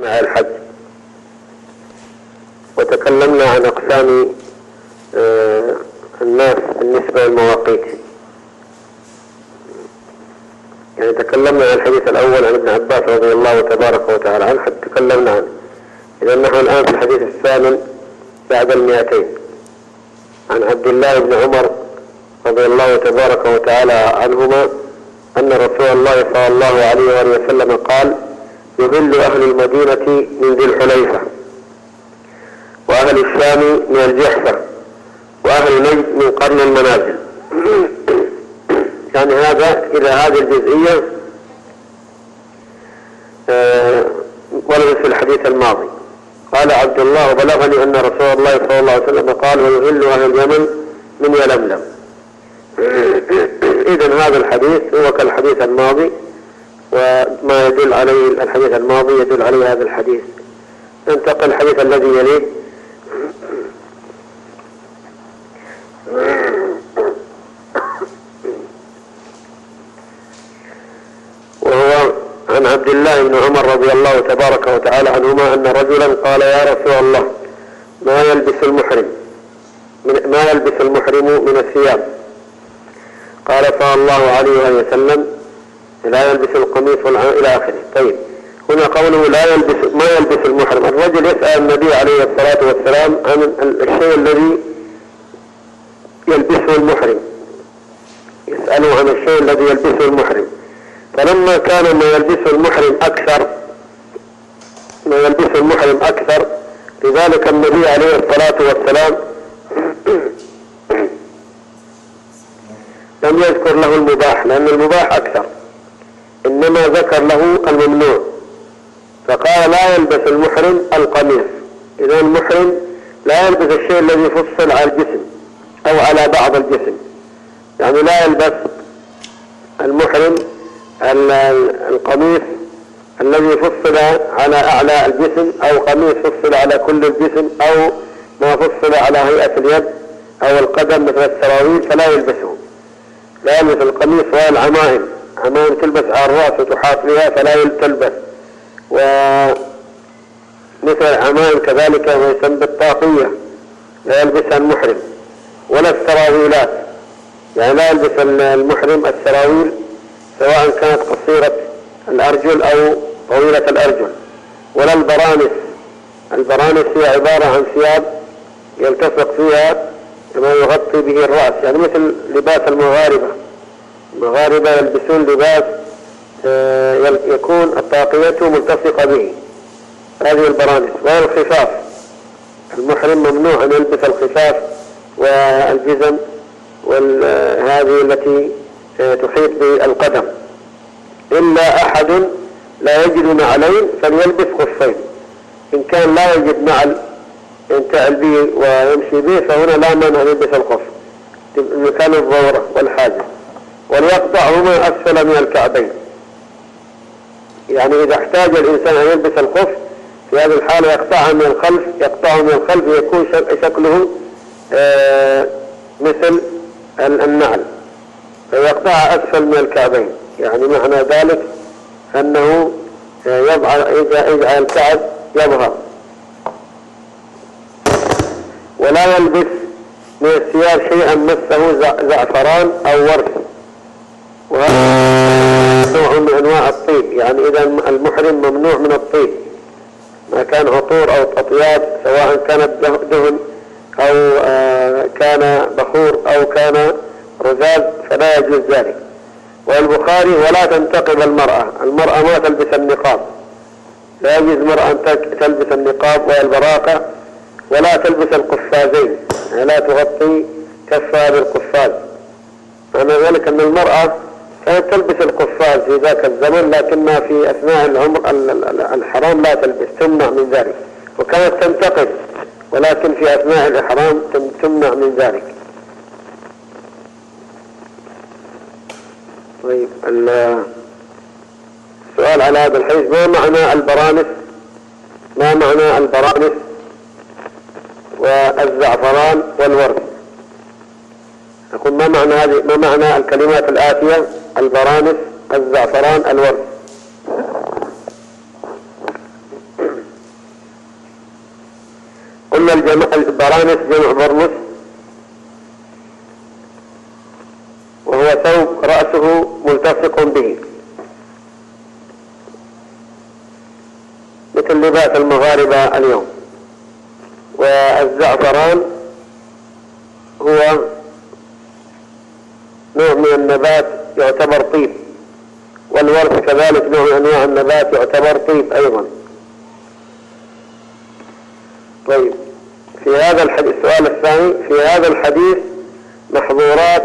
مع الحج، وتكلمنا عن أقسام الناس بالنسبة للمواقيت. يعني تكلمنا عن الحديث الأول عن ابن عباس رضي الله تبارك وتعالى عنه، حتى تكلمنا عنه. إذا نحن الآن في الحديث الثامن بعد 200 عن عبد الله بن عمر رضي الله تبارك وتعالى عنهما أن رسول الله صلى الله عليه وآله وسلم قال: يظل أهل المدينة من ذي الحليفة، وأهل الشام من الجحفة، وأهل نجد من قرن المنازل. يعني هذا إلى هذه الجزئية ورد في الحديث الماضي. قال عبد الله: وبلغني أن رسول الله صلى الله عليه وسلم قال: ويهل أهل اليمن من يلملم. إذن هذا الحديث هو كالحديث الماضي، وما يدل عليه الحديث الماضي يدل عليه هذا الحديث. ننتقل الحديث الذي يليه، وهو عن عبد الله بن عمر رضي الله تبارك وتعالى عنهما أن رجلا قال: يا رسول الله، ما يلبس المحرم من الثياب؟ قال صلى الله عليه وسلم: لا يلبس القميص إلى آخره. طيب، هنا قوله لا يلبس، ما يلبس المحرم. الرجل يسأل النبي عليه الصلاة والسلام عن الشيء الذي يلبسه المحرم، يسأله عن الشيء الذي يلبسه المحرم. فلما كان ما يلبسه المحرم أكثر، لذلك النبي عليه الصلاة والسلام لم يذكر له المباح، لأن المباح أكثر، إنما ذكر له الممنوع. فقال: لا يلبس المحرم القميص. إذا المحرم لا يلبس الشيء الذي فصل على الجسم أو على بعض الجسم. يعني لا يلبس المحرم القميص الذي فصل على أعلى الجسم، أو قميص فصل على كل الجسم، أو ما فصل على هيئة اليد أو القدم مثل السراويل، فلا يلبسه. لا يلبس القميص. ولا العمائم، عمائم تلبس على الرأس وتحاط بها فلا تلبس. ومثل العمائم كذلك ما يسمى بالطاقية لا يلبسها المحرم. ولا السراويلات، يعني لا يلبس المحرم السراويل سواء كانت قصيرة الأرجل أو طويلة الأرجل. ولا البرانس هي عبارة عن ثياب يلتصق فيها ما يغطي به الرأس، يعني مثل لباس المغاربة يلبسون لباس يكون الطاقية ملتصقة به، هذه البرانس. ولا الخفاف، المحرم ممنوع أن يلبس الخفاف والجزم وهذه التي تحيط بالقدم. إلا أحد لا يجد نعلين فليلبس خفين. إن كان لا يجد نعل ينتعل به ويمشي به فهنا لا مانع أن يلبس الخف مكان الضرورة والحاجة. وليقطعهما أسفل من الكعبين، يعني إذا احتاج الإنسان أن يلبس الخف في هذه الحالة يقطعه من الخلف يكون شكله مثل النعل، فيقطعها أسفل من الكعبين. يعني معنى ذلك أنه يجعل الكعب يظهر. ولا يلبس من الثياب شيئا مسه زعفران أو ورد، وهذا نوع من أنواع الطيب. يعني إذا المحرم ممنوع من الطيب، ما كان عطور أو أطياب، سواء كانت دهن أو كان بخور أو كان رذاذ، فلا يجوز ذلك. والبخاري: ولا تنتقب المرأة ما تلبس النقاب، لا يجوز المرأة أن تلبس النقاب والبراقة. ولا تلبس القفازين، يعني لا تغطي كفها بالقفاز. معنى ذلك أن المرأة كانت تلبس القفاز في ذاك الزمن، لكنها في أثناء الحرام لا تلبس، تمنع من ذلك. وكانت تنتقب، ولكن في أثناء الإحرام تمنع من ذلك. طيب، السؤال على هذا الحديث: ما معنى البرانس والزعفران والورد؟ يقول: ما معنى الكلمات الآتية: البرانس، الزعفران، الورد؟ وأما البرانس جمع برنس، وهو ثوب رأسه ملتصق به مثل لباس المغاربة اليوم. والزعفران هو نوع من النبات يعتبر طيب، والورد كذلك نوع من أنواع النبات يعتبر طيب أيضا. طيب، في هذا الحديث السؤال الثاني: في هذا الحديث محظورات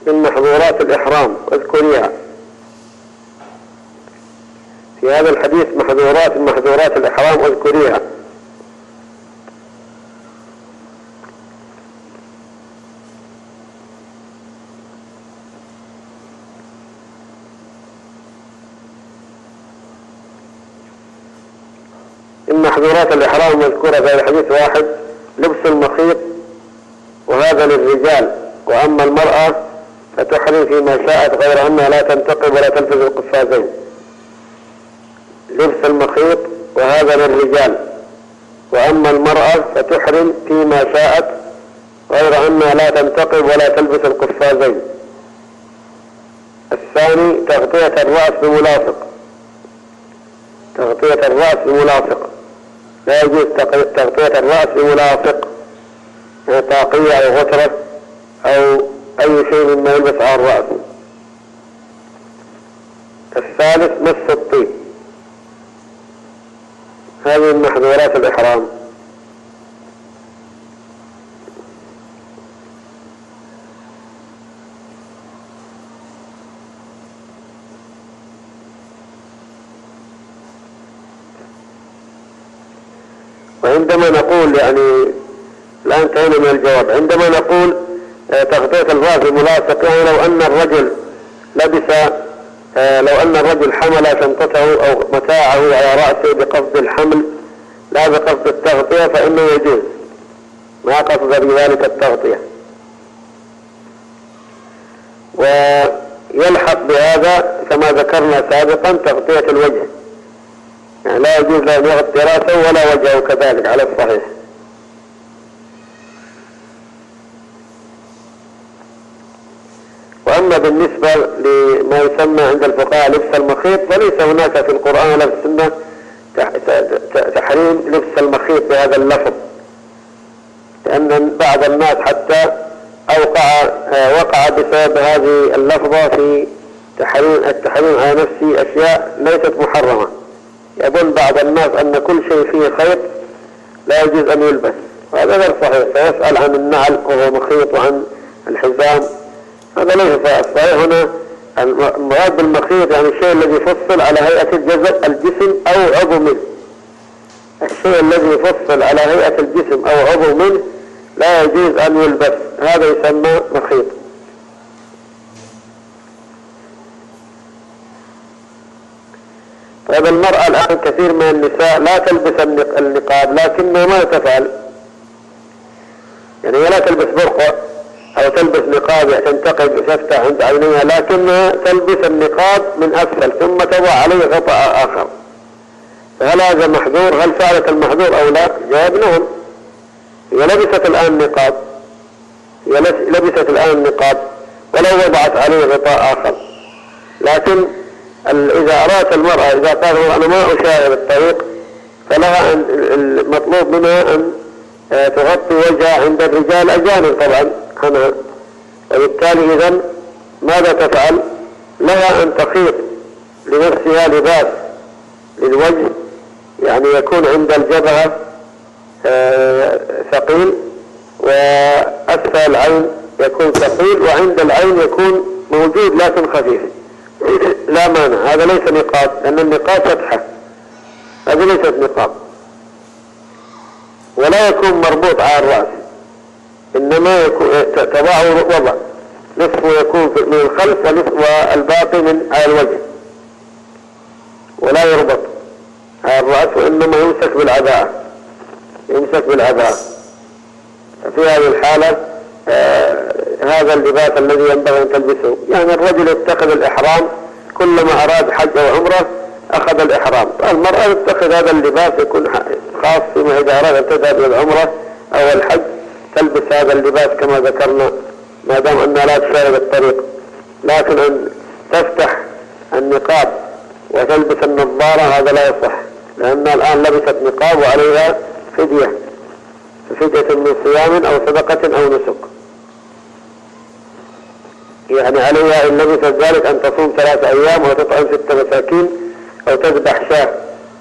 من محظورات الإحرام، اذكريها. في هذا الحديث محظورات من محظورات الإحرام، اذكريها. من محظورات الإحرام مذكورة في حديث واحد: لبس المخيط، وهذا للرجال، وأما المرأة فتحرم فيما شاءت غير أنها لا تنتقب ولا تلبس القفازين. لبس المخيط وهذا للرجال، وأما المرأة فتحرم فيما شاءت غير أنها لا تنتقب ولا تلبس القفازين. الثاني: تغطية الرأس بملاصق. تغطية الرأس بملاصق، لا يجوز تغطية الرأس بملاصق، يعني طاقية أو غترة أو أي شيء مما يلبس على الرأس. الثالث: مس الطيب. هذه من محظورات الإحرام. وعندما نقول يعني الآن انتهينا من الجواب، عندما نقول تغطية الرأس بملاصق، يعني لو أن الرجل حمل شنطته أو متاعه على رأسه بقصد الحمل لا بقصد التغطية فإنه يجوز، ما قصد بذلك التغطية. ويلحق بهذا كما ذكرنا سابقا تغطية الوجه، يعني لا يجوز له أن يغطي رأسه ولا وجهه كذلك على الصحيح. وأما بالنسبة لما يسمى عند الفقهاء لبس المخيط، فليس هناك في القرآن ولا في السنة تحريم لبس المخيط بهذا اللفظ، لأن بعض الناس حتى وقع بسبب هذه اللفظة في التحريم على نفسه أشياء ليست محرمة. يظن بعض الناس أن كل شيء فيه خيط لا يجوز أن يلبس، وهذا غير صحيح. فيسأل عن النعل وهو مخيط، وعن الحزام، هذا ليس صحيح. هنا المراد بالمخيط يعني الشيء الذي يفصل على هيئة الجسم أو عضو منه. الشيء الذي يفصل على هيئة الجسم أو عضو منه لا يجوز أن يلبس، هذا يسمى مخيط. طيب، المرأة الآن كثير من النساء لا تلبس النقاب، لكنها ما تفعل، يعني هي لا تلبس برقع أو تلبس نقاب تنتقب تفتح عند عينيها، لكنها تلبس النقاب من أسفل ثم تضع عليه غطاء آخر. فهل هذا محظور؟ هل فعلت المحظور أو لا؟ جواب نعم. هي لبست الآن نقاب ولو وضعت عليه غطاء آخر، لكن إذا أرادت المرأة، إذا قالت أنا ما أشاهد الطريق، فلها المطلوب منها أن تغطي وجهها عند الرجال أجانب طبعا عنها، وبالتالي إذن ماذا تفعل؟ لها أن تخيط لنفسها لباس للوجه، يعني يكون عند الجبهة ثقيل، وأسفل العين يكون ثقيل، وعند العين يكون موجود لكن خفيف، لا مانع. هذا ليس نقاب، لأن النقاب فتحة، هذا ليست نقاب. ولا يكون مربوط على الرأس، إنما تضعه وضع نصفه يكون من الخلف والباقي من على الوجه، ولا يربط على الرأس، وإنما يمسك بالعباءة. ففي هذه الحالة هذا اللباس الذي ينبغي أن تلبسه. يعني الرجل يتخذ الإحرام كلما أراد حج أو عمرة أخذ الإحرام، المرأة تتخذ هذا اللباس يكون خاص فيما إذا أراد أن تذهب إلى العمرة أو الحج تلبس هذا اللباس كما ذكرنا، ما دام أنها لا تشارك الطريق. لكن أن تفتح النقاب وتلبس النظارة هذا لا يصح، لأنها الآن لبست نقاب وعليها فدية من صيام أو صدقة أو نسك، يعني عليها إن لبست ذلك أن تصوم 3 أيام وتطعم 6 مساكين أو تذبح شاة،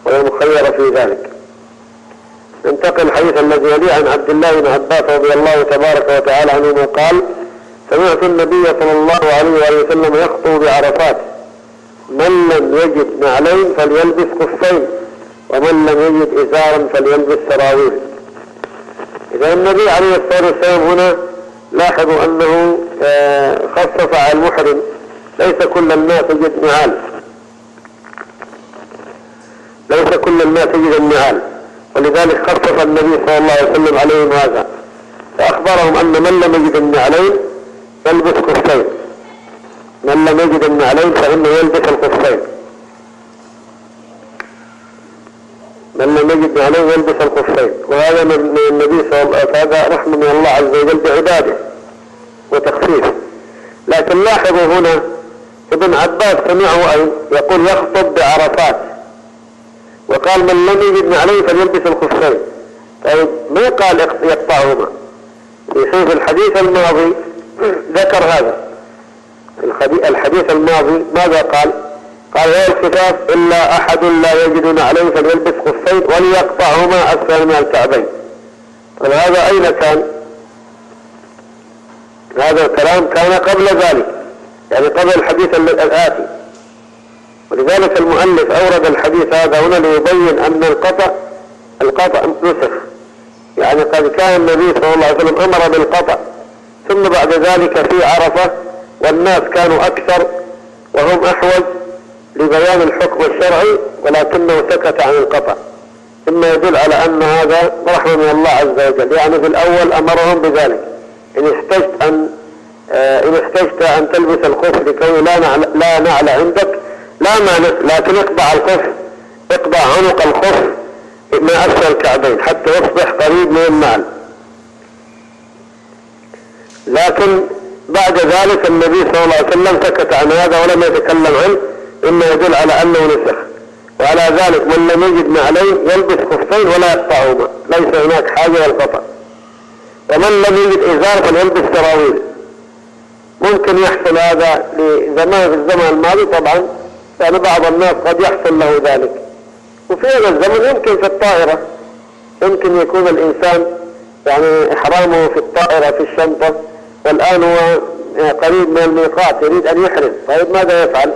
وهي مخيرة في ذلك. ننتقل الحديث الذي يليه عن عبد الله بن عباس رضي الله تبارك وتعالى عنهما قال: سمعت النبي صلى الله عليه وسلم يخطب بعرفات: من لم يجد نعلين فليلبس خفين، ومن لم يجد إزارا فليلبس سراويل. إذا النبي عليه الصلاة والسلام هنا لاحظوا أنه خصص على المحرم، ليس كل الناس يجد نعال، ليس كل الناس يجد النعال، ولذلك خصص النبي صلى الله عليه وسلم عليهم هذا، فأخبرهم أن من لم يجد النعلين يلبس خفين، من لم يجد النعلين فإنه يلبس الخفين، من لم يجد نعلين يلبس الخفين. وهذا من النبي صلى الله عليه وسلم، هذا رحمة من الله عز وجل بعباده وتخفيف. لكن لاحظوا هنا ابن عباس سمعه أي يقول يخطب بعرفات، وقال من لم يجد نعلين فليلبس الخفين. طيب ما قال يقطعهما؟ في الحديث الماضي ذكر هذا، الحديث الماضي ماذا قال؟ قال: لا الخفاف إلا أحد لا يجد نعلين فليلبس خفين وليقطعهما أسفل من الكعبين. طيب هذا أين كان؟ هذا الكلام كان قبل ذلك، يعني قبل الحديث الآتي، ولذلك المؤلف أورد الحديث هذا هنا ليبين أن القطع نسخ، يعني قد كان النبي صلى الله عليه وسلم أمر بالقطع، ثم بعد ذلك في عرفة والناس كانوا أكثر وهم أحوج لبيان الحكم الشرعي، ولكنه سكت عن القطع، ثم يدل على أن هذا رحمة من الله عز وجل. يعني في الأول أمرهم بذلك: إن احتجت أن تلبس الخف لكي لا نعل عندك لا مانع، لكن اقطع الخف، اقطع عنق الخف ما أسفل الكعبين حتى يصبح قريب من النعل. لكن بعد ذلك النبي صلى الله عليه وسلم سكت عن هذا ولم يتكلم عنه، إما يدل على أنه نسخ. وعلى ذلك من لم يجد نعلين يلبس خفين ولا يقطعهما، ليس هناك حاجة للقطع. ومن لم يجد إزار فليلبس سراويل. ممكن يحصل هذا في الزمن الماضي طبعا، يعني بعض الناس قد يحصل له ذلك، وفي هذا الزمن يمكن في الطائرة، يمكن يكون الإنسان يعني إحرامه في الطائرة في الشنطة، والآن هو قريب من الميقات يريد أن يحرم. طيب ماذا يفعل؟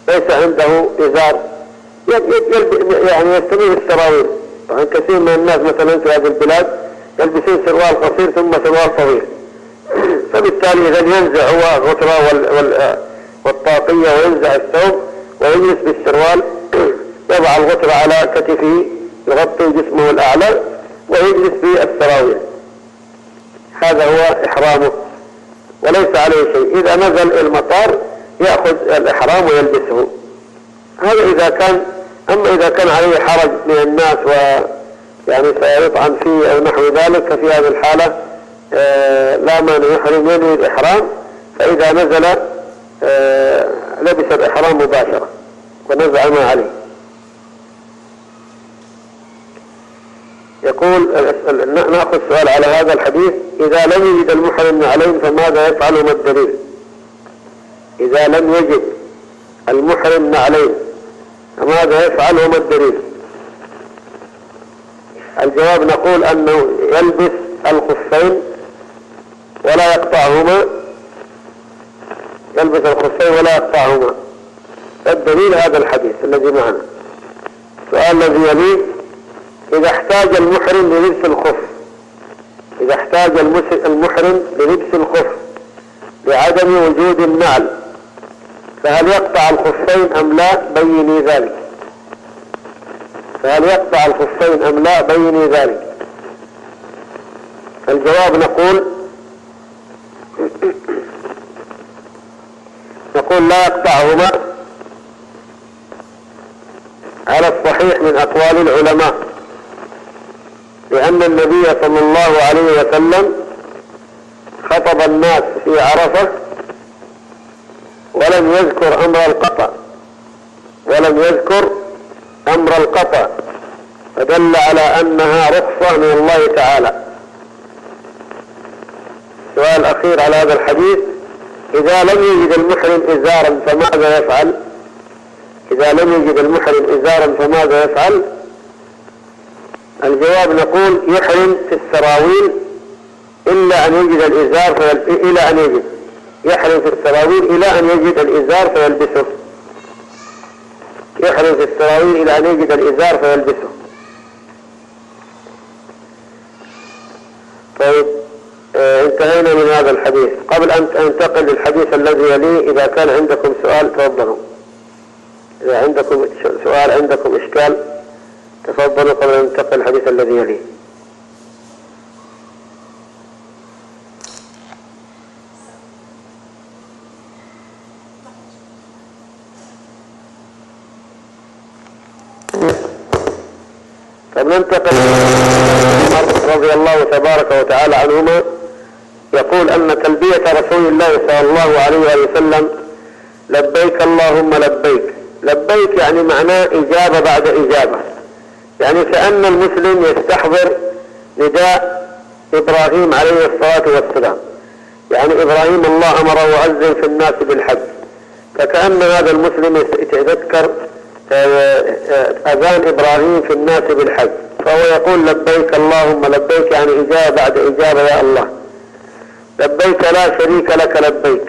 ليس عنده إزار، يعني يستمر السراويل. طبعا كثير من الناس مثلا في هذه البلاد يلبسون سروال قصير ثم سروال طويل، فبالتالي إذا ينزع هو الغترة والطاقية وينزع الثوب ويجلس بالسروال، يضع الغترة على كتفه يغطي جسمه الأعلى ويجلس بالسراويل، هذا هو إحرامه وليس عليه شيء. إذا نزل المطار يأخذ الإحرام ويلبسه، هذا إذا كان. أما إذا كان عليه حرج من الناس ويعني سيطعن فيه أو نحو ذلك، ففي هذه الحالة لا مانع يحرم ينوي الإحرام، فإذا نزل لبس الإحرام مباشرة ونزع ما عليه. يقول نأخذ سؤال على هذا الحديث: إذا لم يجد المحرم نعلين فماذا يفعل؟ ما الدليل؟ إذا لم يجد المحرم نعلين فماذا يفعل وما الدليل؟ الجواب نقول أنه يلبس الخفين ولا يقطعهما، يلبس الخفين ولا يقطعهما. الدليل هذا الحديث الذي معنا. السؤال الذي يليه: إذا احتاج المحرم للبس الخف، إذا احتاج المحرم للبس الخف لعدم وجود النعل، فهل يقطع الخفين أم لا؟ بيني ذلك. فهل يقطع الخفين أم لا؟ بيني ذلك. الجواب نقول لا يقطعهما على الصحيح من أقوال العلماء، لأن النبي صلى الله عليه وسلم خطب الناس في عرفة ولم يذكر أمر القطع فدل على أنها رخصة من الله تعالى. السؤال الأخير على هذا الحديث: إذا لم يجد المحرم إزارا فماذا يفعل؟ الجواب نقول يحرم في السراويل إلا أن يجد الإزار يحرم في السراويل إلى أن يجد الإزار فيلبسه. طيب، انتهينا من هذا الحديث. قبل أن أنتقل للحديث الذي يليه، إذا كان عندكم سؤال تفضلوا. إذا عندكم سؤال، عندكم إشكال، تفضلوا قبل أن ننتقل للحديث الذي يليه. طب ننتقل رضي الله تبارك وتعالى عنهما، يقول أن تلبية رسول الله صلى الله عليه وسلم لبيك اللهم لبيك. لبيك يعني معناه إجابة بعد إجابة، يعني كأن المسلم يستحضر نداء إبراهيم عليه الصلاة والسلام. يعني إبراهيم الله أمره وأذن في الناس بالحج، فكأن هذا المسلم يتذكر أذان إبراهيم في الناس بالحج، فهو يقول لبيك اللهم لبيك، يعني إجابة بعد إجابة يا الله. لبيك لا شريك لك لبيك.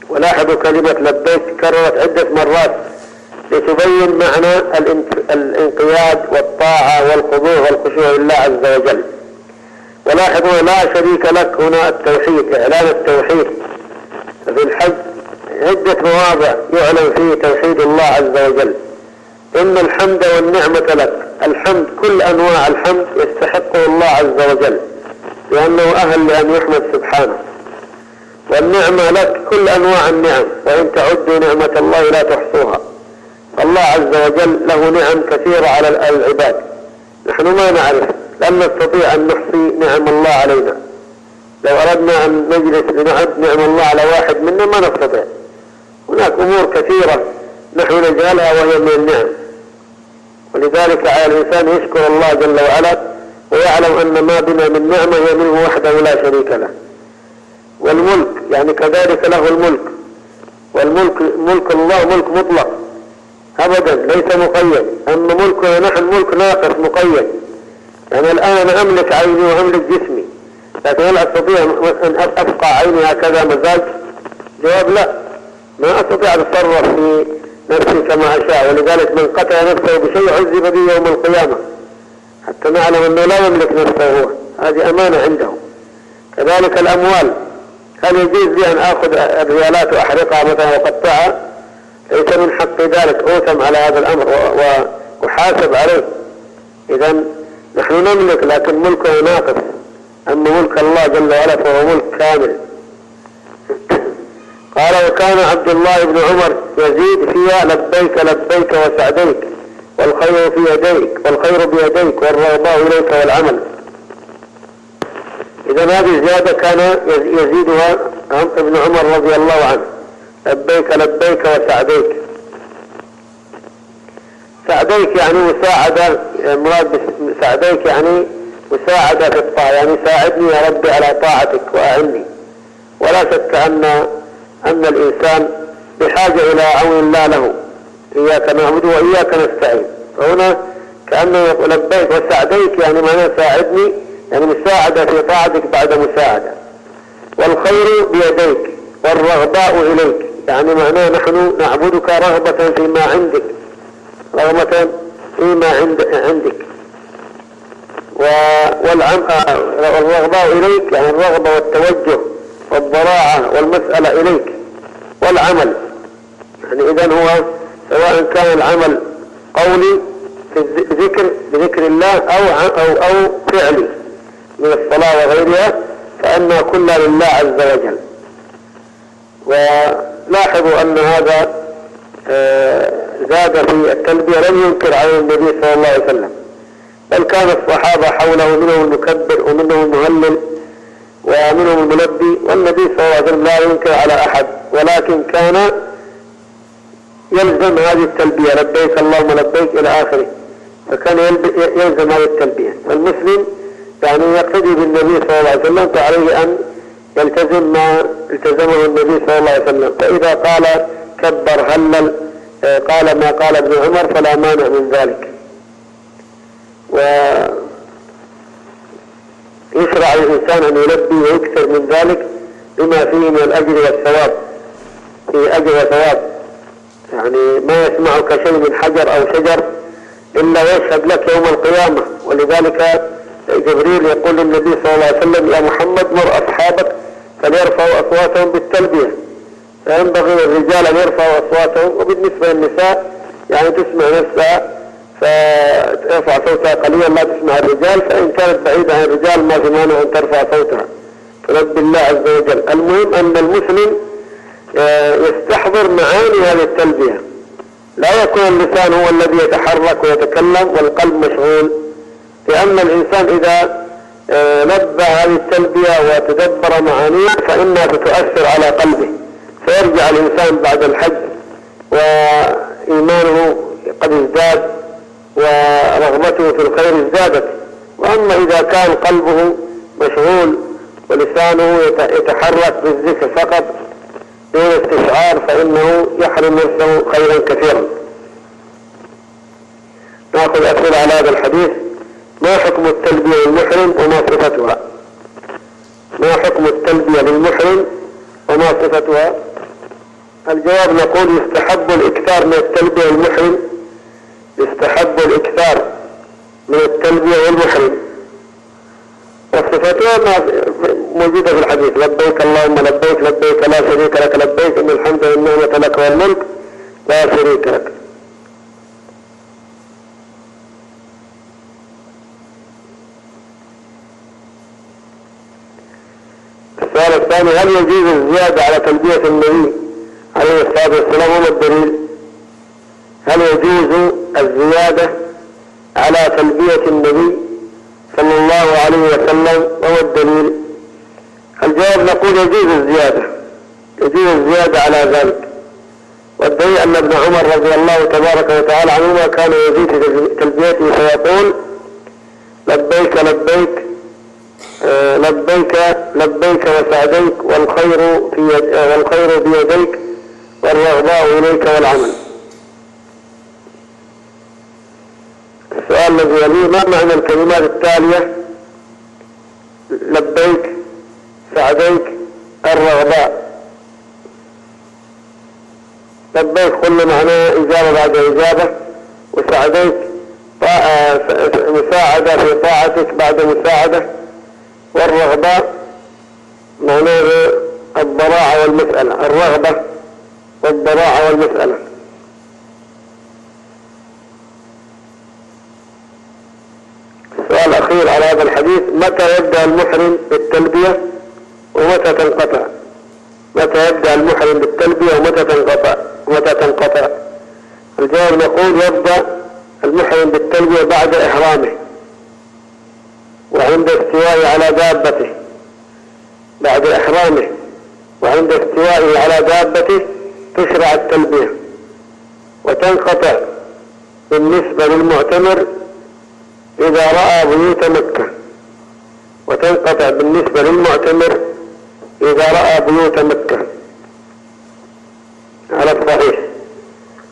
ولاحظوا كلمة لبيك كررت عدة مرات لتبين معنى الانقياد والطاعة والخضوع والخشوع لله عز وجل. ولاحظوا لا شريك لك هنا التوحيد، إعلان التوحيد. في الحج عدة مواضع يعلن فيه توحيد الله عز وجل. إن الحمد والنعمة لك. الحمد كل أنواع الحمد يستحقه الله عز وجل لأنه أهل لأن يحمد سبحانه. والنعمة لك كل أنواع النعم، وإن تعدوا نعمة الله لا تحصوها. الله عز وجل له نعم كثيرة على العباد، نحن ما نعرف، لن نستطيع أن نحصي نعم الله علينا. لو أردنا أن نجلس لنعد نعم الله على واحد منا ما نستطيع. هناك أمور كثيرة نحن نجهلها وهي من النعم، ولذلك على الإنسان يشكر الله جل وعلا ويعلم أن ما بنا من نعمة هي منه وحده لا شريك له. والملك يعني كذلك له الملك، والملك ملك الله ملك مطلق أبدا ليس مقيد. أما ملكنا نحن ملك ناقص مقيد، يعني الآن أنا أملك عيني وأملك جسمي، لكن هل أستطيع أن أبقى عيني هكذا مزاج؟ جواب لا، ما أستطيع أن أتصرف في نفسي كما أشاء. ولذلك من قتل نفسه بشيء عذب به يوم القيامة، حتى نعلم أنه لا يملك نفسه هو، هذه أمانة عنده. كذلك الأموال، هل يجوز لي أن أخذ الريالات وأحرقها مثلا وقطعها؟ ليس من حق ذلك، أوثم على هذا الأمر وأحاسب عليه. إذا نحن نملك لكن ملكنا ناقص، أما ملك الله جل وعلا فهو ملك كامل. قال وكان عبد الله بن عمر يزيد فيها لبيك لبيك وسعديك والخير في يديك والخير بيديك والرغباء إليك والعمل. إذا هذه الزيادة كان يزيدها ابن عمر رضي الله عنه، لبيك لبيك وسعديك. سعديك يعني مساعدة، مراد سعديك يعني مساعدة في الطاعة، يعني ساعدني يا ربي على طاعتك وأعني. ولا شك أن الإنسان بحاجة إلى عون الله له، إياك نعبد وإياك نستعين. فهنا كأنه يقول لبيك وسعديك يعني معناه ساعدني، يعني مساعدة في طاعتك بعد مساعدة. والخير بيديك والرغباء إليك، يعني معناه نحن نعبدك رغبة فيما عندك، رغبة فيما عندك. والرغباء إليك يعني الرغبة والتوجه والضراعة والمسألة إليك. والعمل يعني إذن هو سواء كان العمل قولي في الذكر بذكر الله أو فعلي من الصلاة وغيرها، فأنها كلها لله عز وجل. ولاحظوا أن هذا زاد في التلبية، لم ينكر على النبي صلى الله عليه وسلم، بل كان الصحابة حوله منهم المكبر ومنهم المهلل ومنهم الملبي، والنبي صلى الله عليه وسلم لا ينكر على أحد، ولكن كان يلزم هذه التلبية لبيك اللهم لبيك إلى آخره، فكان يلزم هذه التلبية. فالمسلم يعني يقتدي بالنبي صلى الله عليه وسلم، فعليه أن يلتزم ما التزمه النبي صلى الله عليه وسلم. فإذا قال كبر هلل قال ما قال ابن عمر فلا مانع من ذلك. ويشرع الإنسان أن يلبي ويكثر من ذلك بما فيه من الأجر والثواب، في أجر وثواب، يعني ما يسمعك شيء من حجر أو شجر إلا يشهد لك يوم القيامة. ولذلك جبريل يقول للنبي صلى الله عليه وسلم يا محمد مر أصحابك فليرفعوا أصواتهم بالتلبية، فينبغي للرجال أن يرفعوا أصواتهم، وبالنسبة للنساء يعني تسمع نفسها فترفع صوتها قليلا لا تسمع الرجال، فإن كانت بعيدة عن الرجال ما في مانع أن ترفع صوتها، فنبي الله عز وجل. المهم أن المسلم يستحضر معاني هذه التلبية، لا يكون اللسان هو الذي يتحرك ويتكلم والقلب مشغول، لأن الإنسان إذا لبى هذه التلبية وتدبر معانيها فإنها تتؤثر على قلبه، فيرجع الإنسان بعد الحج وإيمانه قد ازداد ورغبته في الخير ازدادت. وأما إذا كان قلبه مشغول ولسانه يتحرك بالذكر فقط دون استشعار فإنه يحرم نفسه خيرا كثيرا. نأخذ أسئلة على هذا الحديث. ما حكم التلبية للمحرم وما صفتها؟ ما حكم التلبية للمحرم وما صفتها؟ الجواب نقول يستحب الإكثار من التلبية للمحرم، يستحب الإكثار من التلبية للمحرم، وصفتها موجودة في الحديث لبيك اللهم لبيك لبيك لا شريك لك لبيك إن الحمد والنعمة لك والملك لا شريك لك. السؤال الثاني هل يجوز الزيادة على تلبية النبي عليه الصلاة والسلام؟ وما الدليل؟ هل يجوز الزيادة على تلبية النبي صلى الله عليه وسلم وما الدليل؟ الجواب نقول يجوز الزيادة، يجوز الزيادة على ذلك، والدليل أن ابن عمر رضي الله تبارك وتعالى عنهما كان يزيد تلبيته فيقول لبيك لبيك لبيك لبيك وسعديك والخير بيديك والرغباء إليك والعمل. السؤال الذي يليه ما معنى الكلمات التالية لبيك سعديك الرغباء؟ لبيك كل معناه إجابة بعد إجابة، وسعديك مساعدة في طاعتك بعد مساعدة، والرغبة معناه الضراعة والمسألة، الرغبة والضراعة والمسألة. السؤال الأخير على هذا الحديث متى يبدأ المحرم بالتلبية ومتى تنقطع؟ متى يبدأ المحرم بالتلبية ومتى تنقطع؟ الجواب نقول يبدأ المحرم بالتلبية بعد إحرامه وعند استوائه على دابته، بعد إحرامه وعند استوائه على دابته تشرع التلبية، وتنقطع بالنسبة للمعتمر إذا رأى بيوت مكة، وتنقطع بالنسبة للمعتمر إذا رأى بيوت مكة على الصحيح.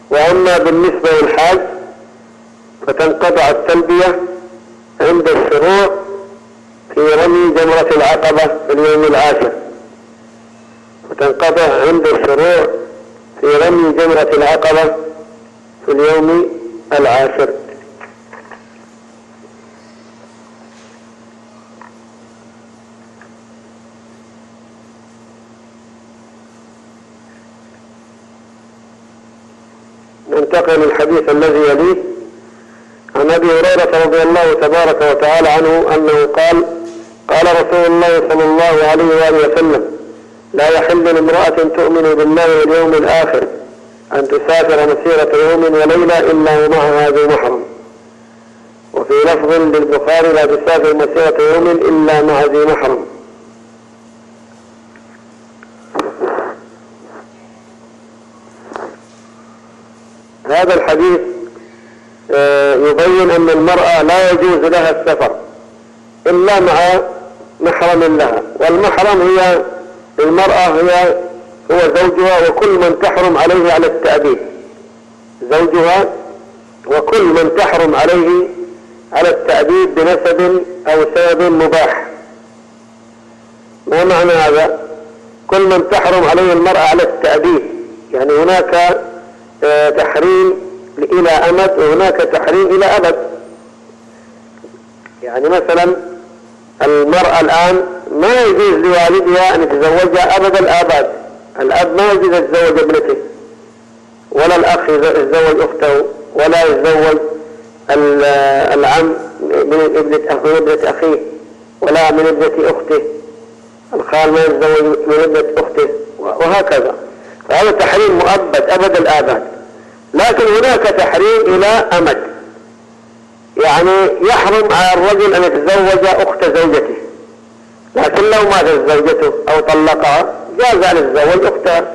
وأما بالنسبة للحاج فتنقطع التلبية عند الشروع في رمي جمرة العقبة في اليوم العاشر، وتنقطع عند الشروع في رمي جمرة العقبة في اليوم العاشر. ننتقل للحديث الذي يليه. عن أبي هريرة رضي الله تبارك وتعالى عنه أنه قال قال رسول الله صلى الله عليه وآله وسلم لا يحل لامرأة تؤمن بالله واليوم الآخر أن تسافر مسيرة يوم وليلة إلا ومعها ذو محرم. وفي وفي لفظ للبخاري لا تسافر مسيرة يوم إلا مع ذي محرم. هذا الحديث يبين أن المرأة لا يجوز لها السفر إلا مع محرم لها، والمحرم هي المرأة هو زوجها وكل من تحرم عليه على التأبيد، زوجها وكل من تحرم عليه على التأبيد بنسب أو سبب مباح. ما معنى هذا؟ كل من تحرم عليه المرأة على التأبيد، يعني هناك تحريم إلى أمد وهناك تحريم إلى أبد. يعني مثلا المرأة الآن ما يجوز لوالدها أن يتزوجها أبد الآباد، الأب ما يجوز يتزوج ابنته، ولا الأخ يتزوج أخته، ولا يتزوج العم من ابنة أخيه، ولا من ابنة أخته، الخال ما يتزوج من ابنة أخته، وهكذا. فهذا تحريم مؤبد أبد الآباد. لكن هناك تحريم إلى أمد، يعني يحرم على الرجل أن يتزوج أخت زوجته، لكن لو ماتت زوجته أو طلقها جاز أن يتزوج أختها،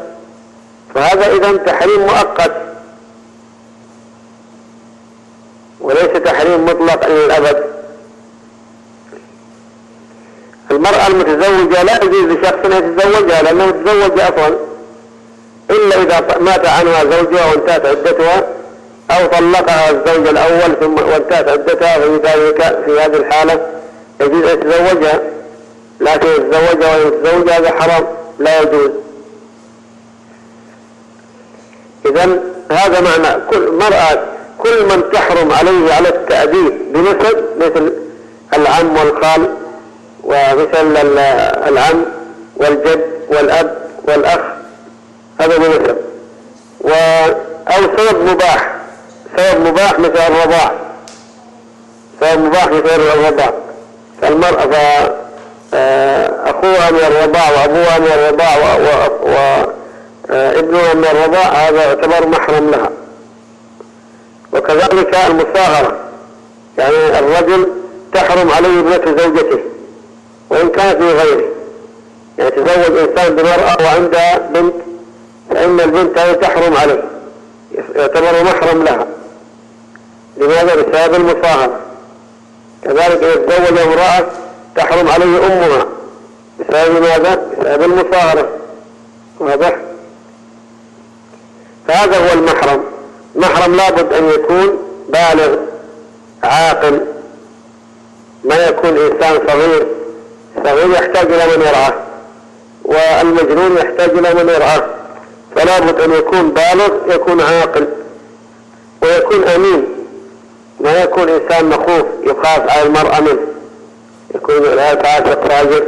فهذا إذن تحريم مؤقت وليس تحريم مطلق إلى الأبد. المرأة المتزوجة لا يجوز لشخص أن يتزوجها لأنه متزوج أصلا، إلا إذا مات عنها زوجها وانتهت عدتها أو طلقها الزوج الأول ثم وانتهت عدتها، في هذه الحالة يجوز أن يتزوجها، لكن يتزوجها ويتزوج هذا حرام لا يجوز. إذن هذا معنى كل من تحرم عليه على التأبيد بنسب، مثل العم والخال، ومثل العم والجد والأب والأخ، هذا بنسب، أو سبب مباح مثل الرضاع، سبب مباح مثل الرضاع، فالمرأة أخوها من الرضاع وأبوها من الرضاع وابنها من الرضاع، هذا يعتبر محرم لها. وكذلك المصاهرة، يعني الرجل تحرم عليه ابنة زوجته وإن كانت من غيره، يعني تزوج إنسان بمرأة وعندها بنت، فإن البنت هذه تحرم عليه، يعتبر محرم لها. لماذا؟ بسبب المصاهرة. كذلك يتزوج امرأة تحرم عليه أمها بسبب ماذا؟ بسبب المصاهرة. واضح؟ فهذا هو المحرم. المحرم لابد أن يكون بالغ عاقل، ما يكون إنسان صغير يحتاج إلى من يرعاه، والمجنون يحتاج إلى من يرعاه، فلابد أن يكون بالغ، يكون عاقل، ويكون أمين، ما يكون إنسان مخوف يخاف على المرأة منه، يكون لا تعاشق راجل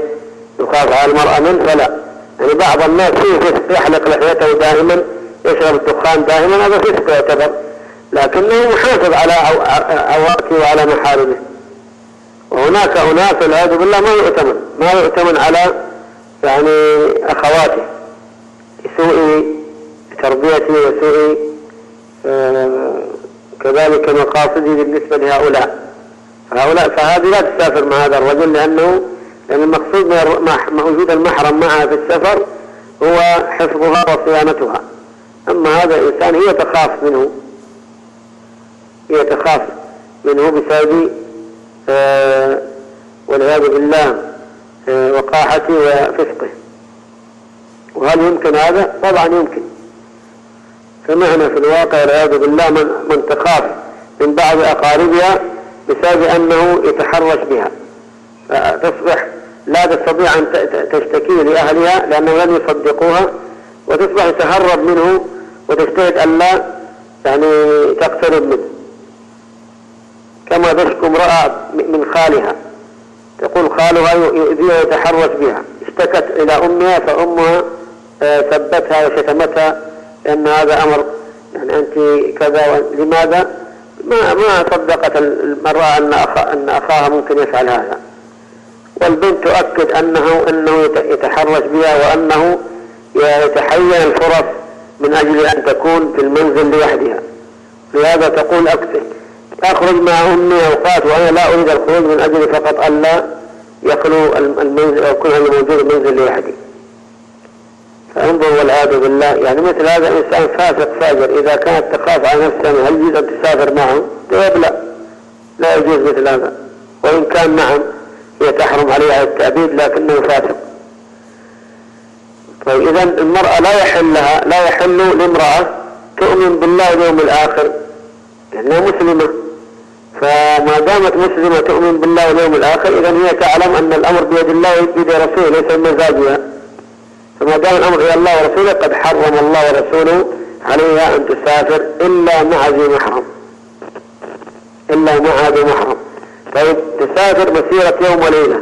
يخاف على المرأة منه، فلا. يعني بعض الناس يحلق لحيته دائما، يشرب الدخان دائما، هذا فسق يعتبر، لكنه محافظ على عواقبه وعلى محارمه. وهناك أناس والعياذ بالله ما يؤتمن على يعني أخواته بسوء تربيته وسوء كذلك مقاصده بالنسبة لهؤلاء، فهذه لا تسافر مع هذا الرجل، لأن المقصود من وجود المحرم معها في السفر هو حفظها وصيانتها. أما هذا الإنسان هي تخاف منه بسبب والعياذ بالله وقاحته وفسقه. وهل يمكن هذا؟ طبعا يمكن. سمعنا في الواقع والعياذ بالله من تخاف من بعض أقاربها بسبب أنه يتحرش بها، فتصبح لا تستطيع أن تشتكي لأهلها لأنه لن يصدقوها، وتصبح تهرب منه وتجتهد أن لا يعني تقترب منه، كما تشكو امرأة من خالها، تقول خالها يؤذيها ويتحرش بها، اشتكت إلى أمها فأمها ثبتها وشتمتها لأن هذا أمر يعني أنت كذا. لماذا؟ ما صدقت المرأة أن أخاها ممكن يفعل هذا، والبنت تؤكد أنه يتحرش بها وأنه يتحين الفرص من أجل أن تكون في المنزل لوحدها. لهذا تقول أخرج مع أمي أوقات وأنا لا أريد الخروج من أجل فقط ألا يخلو المنزل أو كل موجود المنزل لوحدي. فانظر والعياذ بالله، يعني مثل هذا إنسان فاسق فاجر. إذا كانت تخاف على نفسها هل يجوز أن تسافر معه؟ جواب لا يجوز مثل هذا، وإن كان نعم هي تحرم عليها التأبيد لكنه فاسق. طيب إذا المرأة لا يحل لامرأة تؤمن بالله واليوم الآخر لأنها مسلمة، فما دامت مسلمة تؤمن بالله واليوم الآخر إذا هي تعلم أن الأمر بيد الله وبيد رسوله ليس بمزاجها، فما دام الأمر إلى الله ورسوله قد حرم الله ورسوله عليها أن تسافر إلا مع ذي محرم، إلا مع ذي محرم. طيب تسافر مسيرة يوم وليلة.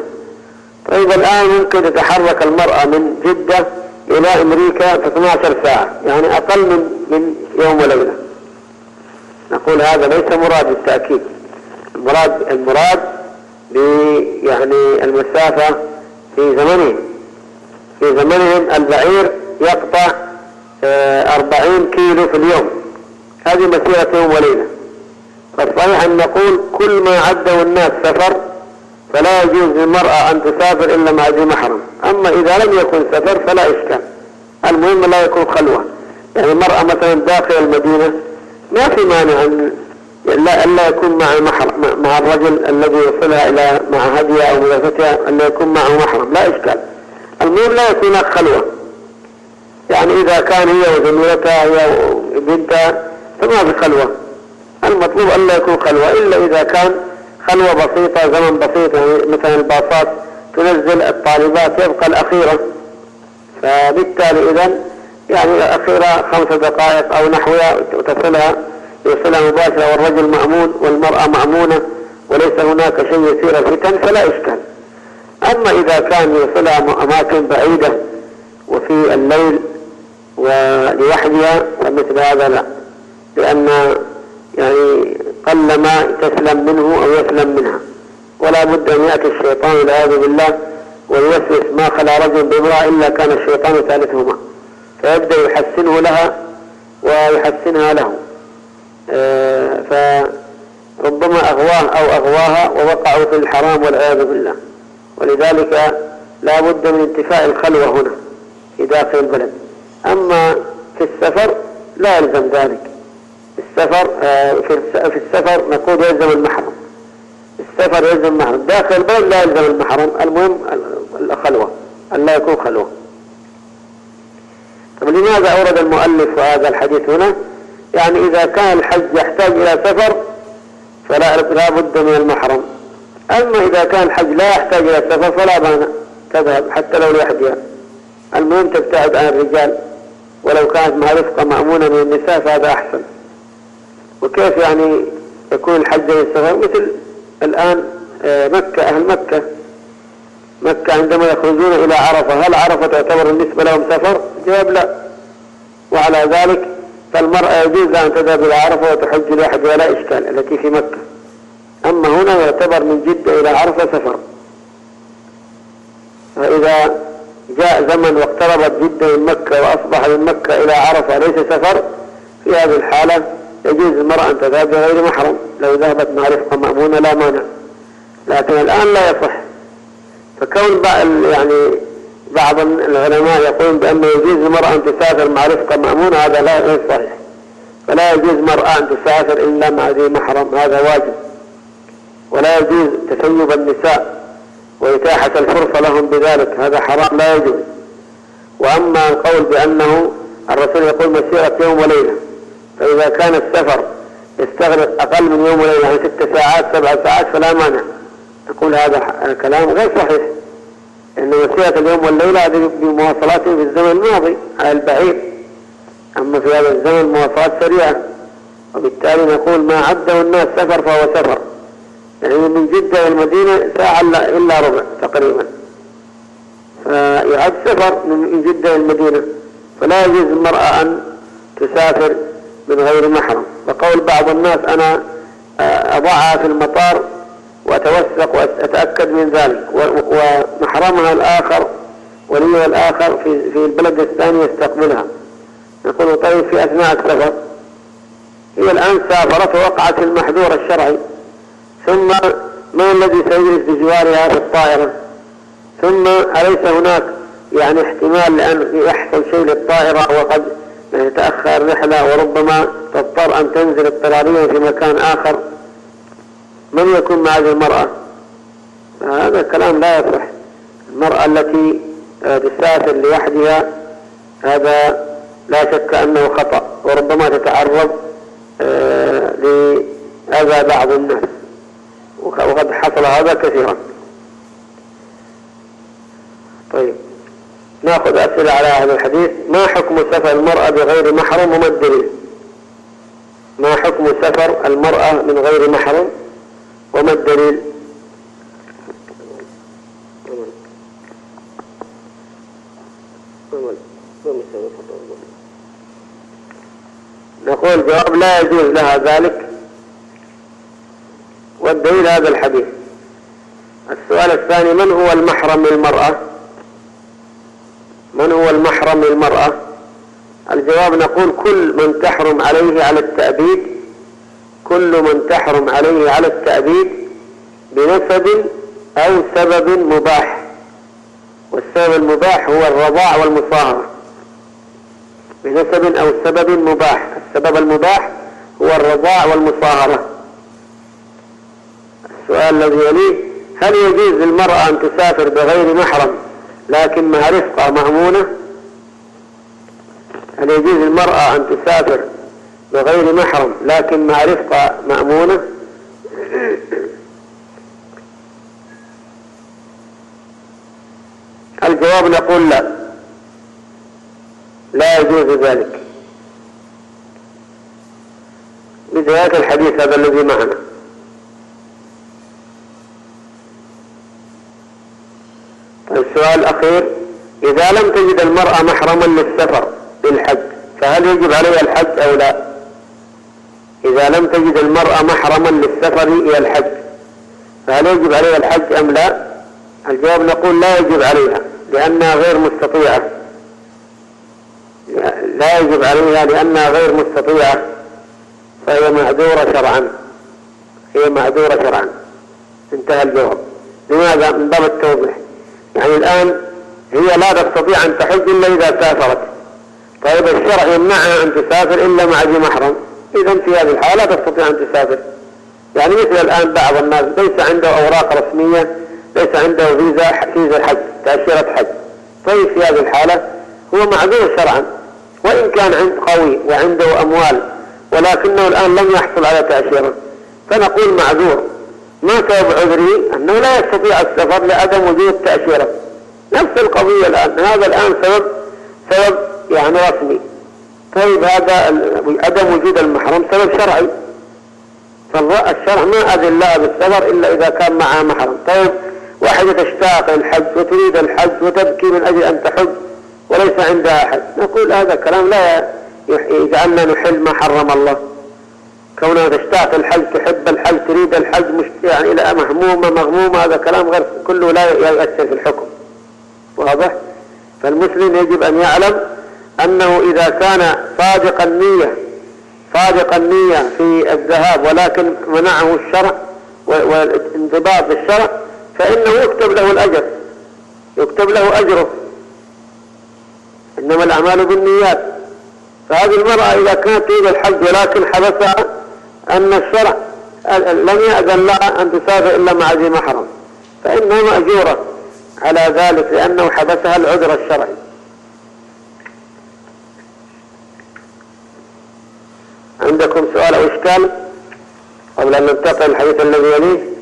طيب الآن ممكن تتحرك المرأة من جدة إلى أمريكا في 12 ساعة، يعني أقل من يوم وليلة. نقول هذا ليس مراد بالتأكيد، المراد يعني المسافة في زمنهم البعير يقطع 40 كيلو في اليوم، هذه مسيرة يوم وليلة. فالصحيح أن نقول كل ما عده الناس سفر فلا يجوز للمرأة أن تسافر إلا مع ذي محرم. أما إذا لم يكن سفر فلا إشكال، المهم لا يكون خلوة. يعني المرأة مثلا داخل المدينة ما في مانع أن لا يكون مع الرجل الذي يوصلها إلى مع هدية أو مدرستها أن يكون معه محرم، لا إشكال. المهم لا يكون خلوة، يعني إذا كان هي وزميلتها هي وبنتها فما في خلوة. المطلوب أن لا يكون خلوة إلا إذا كان خلوة بسيطة، زمن بسيط، يعني مثلا الباصات تنزل الطالبات يبقى الأخيرة، فبالتالي إذن يعني الأخيرة 5 دقائق أو نحوها يوصلها مباشرة، والرجل مأمون والمرأة مأمونة وليس هناك شيء يثير الفتن فلا إشكال. أما إذا كان يوصلها أماكن بعيدة وفي الليل ولوحدها فمثل هذا لا، لأن يعني قلما تسلم منه أو يسلم منها، ولا بد أن يأتي الشيطان والعياذ بالله ويوسوس ما خلا رجل بامرأة إلا كان الشيطان ثالثهما، فيبدأ يحسنه لها ويحسنها له، فربما أغواه أو أغواها ووقعوا في الحرام والعياذ بالله. ولذلك لا بد من انتفاء الخلوة هنا في داخل البلد. أما في السفر لا يلزم ذلك. في السفر نقول يلزم المحرم، السفر يلزم المحرم، داخل البلد لا يلزم المحرم، المهم الخلوة أن لا يكون خلوة. طب لماذا أورد المؤلف هذا الحديث هنا؟ يعني إذا كان الحج يحتاج إلى سفر فلا بد من المحرم، أما إذا كان الحج لا يحتاج إلى سفر فلا مانع تذهب حتى لو لوحدها، المهم تبتعد عن الرجال، ولو كانت مع رفقة مأمونة من النساء فهذا أحسن. وكيف يعني يكون الحج للسفر؟ مثل الآن مكة، أهل مكة عندما يخرجون إلى عرفة هل عرفة تعتبر بالنسبة لهم سفر؟ جواب لا. وعلى ذلك فالمرأة يجوز أن تذهب إلى عرفة وتحج لوحدها ولا إشكال التي في مكة، أما هنا يعتبر من جدة إلى عرفة سفر. فإذا جاء زمن واقتربت جدة من مكة وأصبح من مكة إلى عرفة ليس سفر، في هذه الحالة يجوز المرأة أن تذهب بغير محرم لو ذهبت مع رفقة مأمونة لا مانع، لكن الآن لا يصح. فكون يعني بعض العلماء يقولون بأنه يجوز المرأة أن تسافر مع رفقة مأمونة، هذا لا غير صحيح، فلا يجوز مرأة أن تسافر إلا مع ذي محرم، هذا واجب. ولا يجوز تسيب النساء وإتاحة الفرصة لهم بذلك، هذا حرام لا يجوز. وأما القول بأنه الرسول يقول مسيرة يوم وليلة، فإذا كان السفر يستغرق أقل من يوم وليلة يعني 6 ساعات 7 ساعات فلا مانع، نقول هذا كلام غير صحيح، إن مسيرة اليوم والليلة هذه بمواصلاته في الزمن الماضي على البعيد، أما في هذا الزمن مواصلات سريعة، وبالتالي نقول ما عده الناس سفر فهو سفر، يعني من جدة إلى المدينة ساعة إلا ربع تقريبا، فيعد سفر من جدة إلى المدينة، فلا يجوز المرأة أن تسافر من غير محرم. وقول بعض الناس أنا أضعها في المطار وأتوثق وأتأكد من ذلك، ومحرمها الآخر وليها الآخر في البلد الثاني يستقبلها، نقول طيب في أثناء السفر هي الآن سافرت ووقعت في المحظور الشرعي، ثم من الذي سيجلس بجوارها في الطائرة؟ ثم أليس هناك يعني احتمال لأن يحصل شيء للطائرة وقد تأخر الرحلة وربما تضطر أن تنزل اضطراريا في مكان آخر؟ من يكون مع هذه المرأة؟ هذا الكلام لا يصح. المرأة التي تسافر لوحدها هذا لا شك أنه خطأ، وربما تتعرض لأذى بعض الناس، وقد حصل هذا كثيرا. طيب نأخذ أسئلة على هذا الحديث. ما حكم سفر المرأة بغير محرم وما الدليل؟ ما حكم سفر المرأة من غير محرم وما الدليل؟ نقول جواب لا يجوز لها ذلك، والدليل هذا الحديث. السؤال الثاني: من هو المحرم للمرأة؟ من هو المحرم للمرأة؟ الجواب نقول كل من تحرم عليه على التأبيد، كل من تحرم عليه على التأبيد بنسب أو سبب مباح، والسبب المباح هو الرضاع والمصاهرة. بنسب أو سبب مباح، السبب المباح هو الرضاع والمصاهرة. السؤال الذي يليه: هل يجوز للمرأة أن تسافر بغير محرم لكن مع رفقة مأمونة؟ هل يجوز للمرأة أن تسافر بغير محرم لكن مع رفقة مأمونة؟ الجواب نقول لا، لا يجوز ذلك بداية الحديث هذا الذي معنا. السؤال الأخير: إذا لم تجد المرأة محرما للسفر للحج فهل يجب عليها الحج أو لا؟ إذا لم تجد المرأة محرما للسفر إلى الحج فهل يجب عليها الحج أم لا؟ الجواب نقول لا يجب عليها لأنها غير مستطيعة، لا يجب عليها لأنها غير مستطيعة، فهي معذورة شرعا، هي معذورة شرعا. انتهى الجواب. لماذا؟ من باب التوضيح. يعني الآن هي لا تستطيع أن تحج إلا إذا سافرت، طيب الشرع يمنعها أن تسافر إلا مع ذي محرم، إذا في هذه الحالة لا تستطيع أن تسافر. يعني مثل الآن بعض الناس ليس عنده أوراق رسمية، ليس عنده فيزا حج، تأشيرة حج، طيب في هذه الحالة هو معذور شرعا، وإن كان قوي وعنده أموال ولكنه الآن لم يحصل على تأشيرة، فنقول معذور. ما سبب عذره؟ أنه لا يستطيع السفر لعدم وجود تأشيرة. نفس القضية الآن، هذا الآن سبب يعني رسمي، طيب هذا عدم وجود المحرم سبب شرعي، فالشرع ما أذن لها بالسفر إلا إذا كان معها محرم. طيب واحدة تشتاق للحج وتريد الحج وتبكي من أجل أن تحج وليس عندها حج، نقول هذا كلام لا يجعلنا نحل ما حرم الله. كونها تشتاق الحج، تحب الحج، تريد الحج، يعني إلى مهمومة مغمومة، هذا كلام غير كله لا يؤثر في الحكم. واضح؟ فالمسلم يجب أن يعلم أنه إذا كان صادق النية في الذهاب ولكن منعه الشرع والانضباط بالشرع فإنه يكتب له الأجر، يكتب له أجره، إنما الأعمال بالنيات. فهذه المرأة إذا كانت تريد الحج ولكن حبسها أن الشرع لم يأذن لها أن تسافر إلا مع ذي محرم فإنها مأجورة على ذلك لأنه حبسها العذر الشرعي. عندكم سؤال أو إشكال قبل أن ننتقل الحديث الذي يليه؟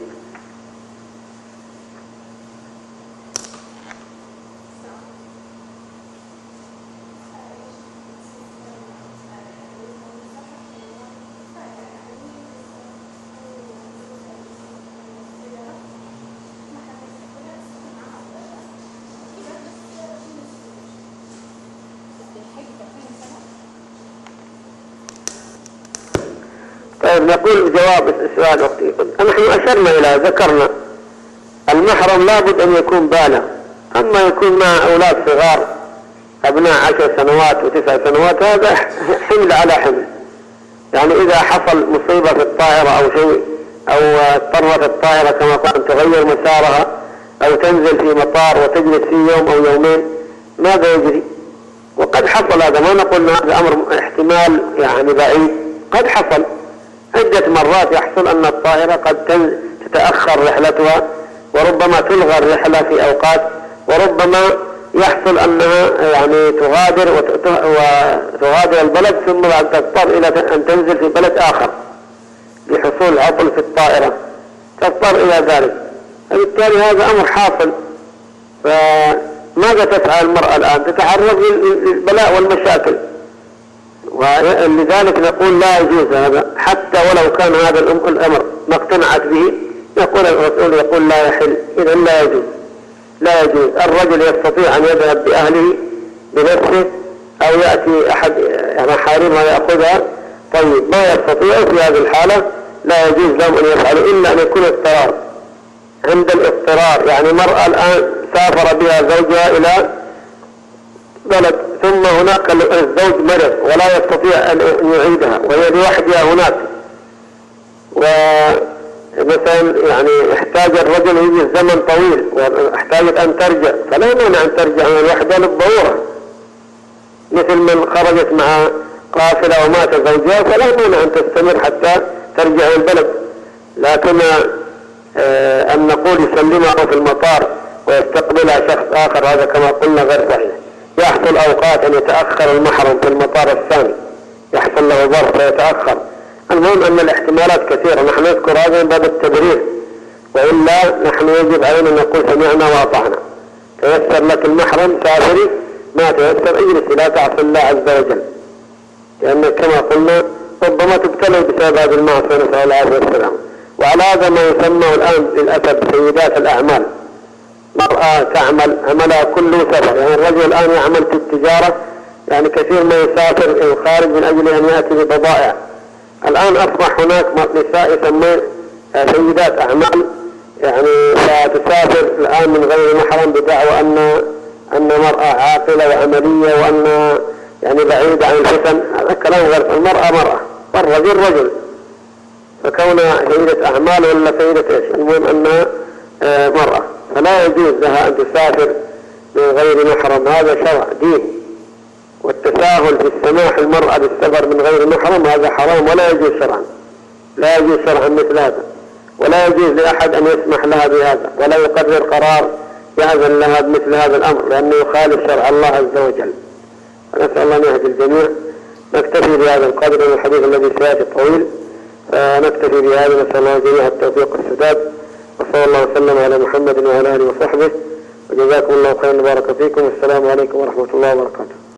طيب نقول جواب السؤال أختي. نحن أشرنا إلى ذكرنا المحرم لابد أن يكون بالغ، أما يكون مع أولاد صغار أبناء 10 سنوات و9 سنوات هذا حمل على حمل، يعني إذا حصل مصيبة في الطائرة أو شيء، أو اضطرت الطائرة كما قلت أن تغير مسارها أو تنزل في مطار وتجلس فيه يوم أو يومين، ماذا يجري؟ وقد حصل هذا، ما نقول هذا أمر احتمال يعني بعيد، قد حصل عدة مرات يحصل أن الطائرة قد تتأخر رحلتها، وربما تلغى الرحلة في أوقات، وربما يحصل أنها يعني وتغادر البلد ثم بعد تضطر إلى أن تنزل في بلد آخر لحصول عطل في الطائرة، تضطر إلى ذلك. فبالتالي هذا أمر حاصل. فماذا تفعل المرأة الآن؟ تتعرض للبلاء والمشاكل، ولذلك نقول لا يجوز هذا، حتى ولو كان هذا الأمر ما اقتنعت به، يقول الرسول يقول لا يحل، إذا لا يجوز. لا يجوز. الرجل يستطيع أن يذهب بأهله بنفسه أو يأتي أحد محارمها يأخذها، طيب ما يستطيع في هذه الحالة لا يجوز لهم أن يفعلوا إلا أن يكون اضطرار. عند الاضطرار يعني مرأة الآن سافر بها زوجها إلى بلد، ثم هناك الزوج مرض ولا يستطيع أن يعيدها وهي لوحدها هناك، ومثلا يعني احتاج الرجل يجي زمن طويل واحتاجت أن ترجع، فلا مانع أن ترجع من الوحدة للضرورة، مثل من خرجت مع قافلة ومات زوجها فلا مانع أن تستمر حتى ترجع البلد. لكن أن نقول يسلمها في المطار ويستقبلها شخص آخر، هذا كما قلنا غير صحيح. يحصل أوقات أن يتأخر المحرم في المطار الثاني، يحصل له ظرف فيتأخر. المهم أن الاحتمالات كثيرة، نحن نذكر هذا من باب التبرير، وإلا نحن يجب علينا أن نقول سمعنا وأطعنا. تيسر لك المحرم سافري، ما تيسر اجلس لا تعصي الله عز وجل، لأن كما قلنا ربما تبتلى بسبب هذه المعصية، نسأل الله عليه والسلام. وعلى هذا ما يسمى الآن للأسف سيدات الأعمال، مرأة تعمل عملها كله سفر، يعني الرجل الآن يعمل في التجارة، يعني كثير ما يسافر الخارج من أجل أن يأتي ببضائع. الآن أصبح هناك نساء يسمى سيدات أعمال، يعني لا تسافر الآن من غير محرم بدعوى أن مرأة عاقلة وعملية وأن يعني بعيدة عن الفتن. هذا كلام غير. المرأة مرأة والرجل رجل، فكونها سيدة أعمال ولا سيدة إيش، المهم أنها مرأة، فلا يجوز لها أن تسافر من غير محرم. هذا شرع دين، والتساهل في السماح المرأة بالسفر من غير محرم هذا حرام ولا يجوز شرعا، لا يجوز شرعا مثل هذا، ولا يجوز لأحد أن يسمح لها بهذا ولا يقرر قرار يأذن لها بمثل هذا الأمر، لأنه يخالف شرع الله عز وجل. نسأل الله أن يهدي الجميع. نكتفي بهذا القدر من الحديث الذي سيأتي طويل، نكتفي بهذا. نسأل الله جميع التوفيق والسداد، وصلى الله وسلم على محمد وعلى آله وصحبه، وجزاكم الله خيرا وبارك فيكم، والسلام عليكم ورحمة الله وبركاته.